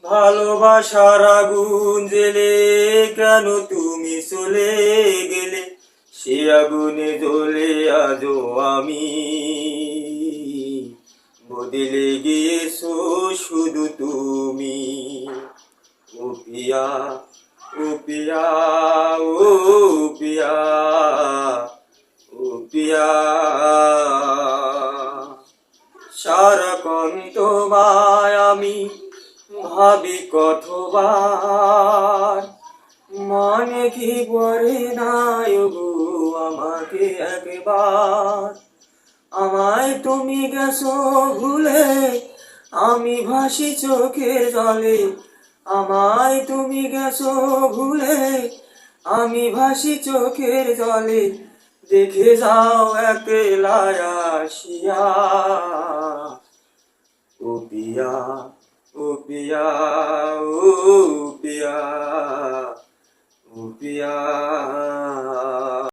ভালোবাসার আগুন জেলে কেন তুমি চলে গেলে, সে আগুনে জ্বলে আজও আমি। বদলে গিয়েছো শুধু তুমি। ও পিয়া, ও পিয়া, ও পিয়া, ও পিয়া। সারাক্ষণ তোমায় আমি ভাবি কতবার, মনে কি পড়ে না গো আমাকে একবার। আমায় তুমি গেছো ভুলে, আমি ভাসি চোখের জলে। আমায় তুমি গেছো ভুলে, আমি ভাসি চোখের জলে। দেখে যাও একলা আসিয়া। ও পিয়া, ও পিয়া, ও পিয়া, ও পিয়া।